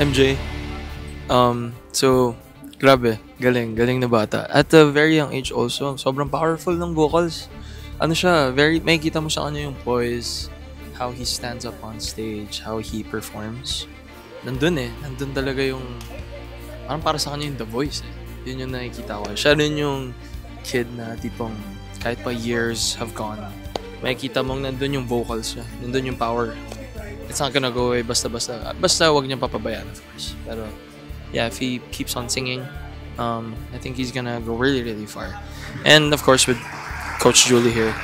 MJ. So, grabe, galing na bata. At a very young age also, sobrang powerful ng vocals. Ano siya, makikita mo sa kanya yung poise, how he stands up on stage, how he performs. Nandun talaga yung, parang para sa kanya yung The Voice eh. Yun yung nakikita ko. Siya rin yung kid na tipong kahit pa years have gone, makikita mong nandun yung vocals niya, nandun yung power. It's not gonna go away basta-basta. Basta wag niyang papabayaan, of course. Pero, yeah, if he keeps on singing, I think he's gonna go really, really far. And of course, with Coach Julie here,